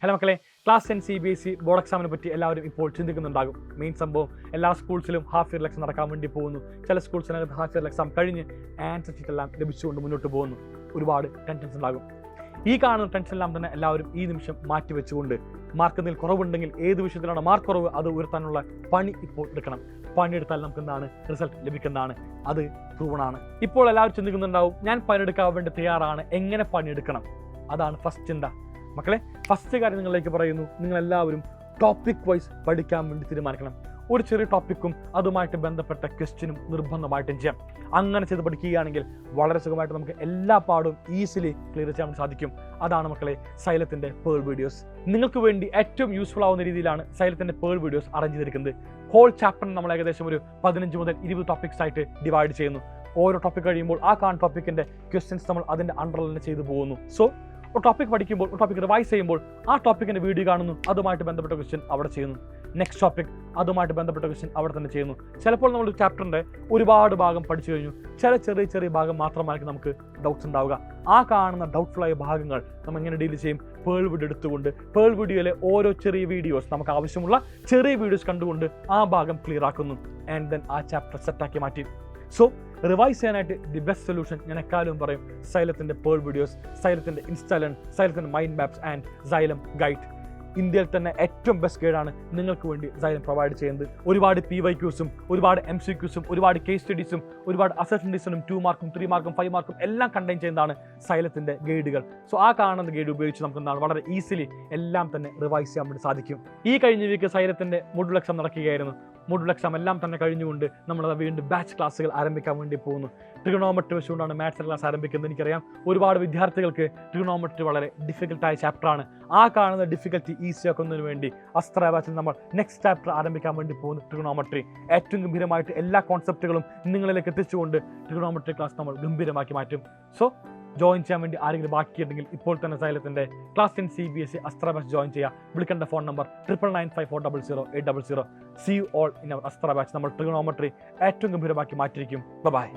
Hello മക്കളെ, class 10 CBSE board എക്സാമിനെ പറ്റി എല്ലാവരും ഇപ്പോൾ ചിന്തിക്കുന്നുണ്ടാകും. മെയിൻ സംഭവം എല്ലാ സ്കൂൾസിലും ഹാഫ് ഇയർ എക്സാം നടക്കാൻ വേണ്ടി പോകുന്നു. ചില സ്കൂൾസിനകത്ത് ഹാഫ് ഇയർ എക്സാം കഴിഞ്ഞ് ആൻസർ ഷീറ്റ് എല്ലാം ലഭിച്ചുകൊണ്ട് മുന്നോട്ട് പോകുന്നു. ഒരുപാട് ടെൻഷൻസ് ഉണ്ടാകും. ഈ കാണുന്ന ടെൻഷൻ എല്ലാം തന്നെ എല്ലാവരും ഈ നിമിഷം മാറ്റി വെച്ചുകൊണ്ട് മാർക്ക് എന്തെങ്കിലും കുറവുണ്ടെങ്കിൽ ഏത് വിഷയത്തിലാണ് മാർക്ക് കുറവ് അത് ഉയർത്താനുള്ള പണി ഇപ്പോൾ എടുക്കണം. പണിയെടുത്താൽ നമുക്ക് എന്താണ് റിസൾട്ട് ലഭിക്കുന്നതാണ്. അത് പ്രൂവണാണ്. ഇപ്പോൾ എല്ലാവരും ചിന്തിക്കുന്നുണ്ടാവും, ഞാൻ പണിയെടുക്കാൻ വേണ്ടി തയ്യാറാണ്, എങ്ങനെ പണിയെടുക്കണം? അതാണ് ഫസ്റ്റ് ചിന്ത. മക്കളെ, ഫസ്റ്റ് കാര്യം നിങ്ങളിലേക്ക് പറയുന്നു, നിങ്ങളെല്ലാവരും ടോപ്പിക് വൈസ് പഠിക്കാൻ വേണ്ടി തീരുമാനിക്കണം. ഒരു ചെറിയ ടോപ്പിക്കും അതുമായിട്ട് ബന്ധപ്പെട്ട ക്വസ്റ്റ്യനും നിർബന്ധമായിട്ടും ചെയ്യാം. അങ്ങനെ ചെയ്ത് പഠിക്കുകയാണെങ്കിൽ വളരെ സുഖമായിട്ട് നമുക്ക് എല്ലാ പാടും ഈസിലി ക്ലിയർ ചെയ്യാൻ വേണ്ടി സാധിക്കും. അതാണ് മക്കളെ സൈലത്തിൻ്റെ പേൾ വീഡിയോസ്. നിങ്ങൾക്ക് വേണ്ടി ഏറ്റവും യൂസ്ഫുൾ ആവുന്ന രീതിയിലാണ് സൈലത്തിൻ്റെ പേൾ വീഡിയോസ് അറേഞ്ച് ചെയ്തിരിക്കുന്നത്. ഹോൾ ചാപ്റ്ററിന് നമ്മൾ ഏകദേശം ഒരു 15 മുതൽ 20 ടോപ്പിക്സ് ആയിട്ട് ഡിവൈഡ് ചെയ്യുന്നു. ഓരോ ടോപ്പിക് കഴിയുമ്പോൾ ആ ടോപ്പിക്കിൻ്റെ ക്വസ്റ്റ്യൻസ് നമ്മൾ അതിൻ്റെ അണ്ടർലൈൻ ചെയ്തു പോകുന്നു. സോ ഒരു ടോപ്പിക് പഠിക്കുമ്പോൾ, ഒരു ടോപ്പിക് റിവൈസ് ചെയ്യുമ്പോൾ ആ ടോപ്പിക്കിൻ്റെ വീഡിയോ കാണുന്നു, അതുമായിട്ട് ബന്ധപ്പെട്ട ക്വസ്റ്റ്യൻ അവിടെ ചെയ്യുന്നു. നെക്സ്റ്റ് ടോപ്പിക് അതുമായിട്ട് ബന്ധപ്പെട്ട ക്വസ്റ്റ്യൻ അവിടെ തന്നെ ചെയ്യുന്നു. ചിലപ്പോൾ നമ്മൾ ചാപ്റ്ററിൻ്റെ ഒരുപാട് ഭാഗം പഠിച്ചു കഴിഞ്ഞു, ചില ചെറിയ ഭാഗം മാത്രമായിരിക്കും നമുക്ക് ഡൗട്ട്സ് ഉണ്ടാവുക. ആ കാണുന്ന ഡൗട്ട്ഫുള്ളായ ഭാഗങ്ങൾ നമ്മൾ എങ്ങനെ ഡീൽ ചെയ്യും? പേൾ വീഡിയോ എടുത്തുകൊണ്ട് പേൾ വീഡിയോയിലെ ഓരോ ചെറിയ വീഡിയോസ്, നമുക്ക് ആവശ്യമുള്ള ചെറിയ വീഡിയോസ് കണ്ടുകൊണ്ട് ആ ഭാഗം ക്ലിയർ ആക്കുന്നു. ആൻഡ് ദെൻ ആ ചാപ്റ്റർ സെറ്റാക്കി മാറ്റി. സോ റിവൈസ് ചെയ്യാനായിട്ട് ദി ബെസ്റ്റ് സൊല്യൂഷൻ ഞാൻ എക്കാലവും പറയും സൈലത്തിൻ്റെ പേൾ വീഡിയോസ്, സൈലത്തിൻ്റെ ഇൻസ്റ്റാലൻ, സൈലത്തിൻ്റെ mind maps and Xylem guide. ഇന്ത്യയിൽ തന്നെ ഏറ്റവും ബെസ്റ്റ് ഗൈഡാണ് നിങ്ങൾക്ക് വേണ്ടി സൈലം പ്രൊവൈഡ് ചെയ്യുന്നത്. ഒരുപാട് PYQസും ഒരുപാട് MCQസും ഒരുപാട് കേസ് സ്റ്റഡീസും ഒരുപാട് അസസ്മെൻറ്റീസിനും 2 മാർക്കും 3 മാർക്കും 5 മാർക്കും എല്ലാം കണ്ടെയ്ൻ ചെയ്യുന്നതാണ് സൈലത്തിൻ്റെ ഗൈഡുകൾ. സോ ആ കാണുന്ന ഗൈഡ് ഉപയോഗിച്ച് നമുക്ക് എന്താണ് വളരെ ഈസിലി എല്ലാം തന്നെ റിവൈസ് ചെയ്യാൻ വേണ്ടി സാധിക്കും. ഈ കഴിഞ്ഞ വീക്ക് സൈലത്തിൻ്റെ മൊഡ്യൂൾ എക്സാം നടക്കുകയായിരുന്നു. മൊഡ്യൂൾ എക്സാം എല്ലാം തന്നെ കഴിഞ്ഞുകൊണ്ട് നമ്മൾ വീണ്ടും ബാച്ച് ക്ലാസ്സുകൾ ആരംഭിക്കാൻ വേണ്ടി പോകുന്നു. ട്രിഗണോമെട്രി വെച്ചുകൊണ്ടാണ് മാത്സ് ക്ലാസ് ആരംഭിക്കുന്നത്. എനിക്കറിയാം ഒരുപാട് വിദ്യാർത്ഥികൾക്ക് ട്രിഗണോമെട്രി വളരെ ഡിഫിക്കൽട്ടായ ചാപ്റ്ററാണ്. ആ കാണുന്ന ഡിഫിക്കൽറ്റി ഈസി ആക്കുന്നതിന് വേണ്ടി അസ്ത്ര ബാച്ചിൽ നമ്മൾ നെക്സ്റ്റ് ചാപ്റ്റർ ആരംഭിക്കാൻ വേണ്ടി പോകുന്നു. ട്രിഗണോമെട്രി ഏറ്റവും ഗംഭീരമായിട്ട് എല്ലാ കോൺസെപ്റ്റുകളും നിങ്ങളിലേക്ക് എത്തിച്ചുകൊണ്ട് ട്രിഗണോമെട്രി ക്ലാസ് നമ്മൾ ഗംഭീരമാക്കി മാറ്റും. സോ ജോയിൻ ചെയ്യാൻ വേണ്ടി ആരെങ്കിലും ബാക്കിയുണ്ടെങ്കിൽ ഇപ്പോൾ തന്നെ സൈലത്തിൻ്റെ ക്ലാസ് 10 CBSE അസ്ത്ര ബാച്ച് ജോയിൻ ചെയ്യുക. വിളിക്കേണ്ട phone number 9995400800. See you all in our Astra batch. നമ്മൾ ട്രിഗണോമെട്രി ഏറ്റവും ഗംഭീരമാക്കി മാറ്റിയിരിക്കും. ബൈ.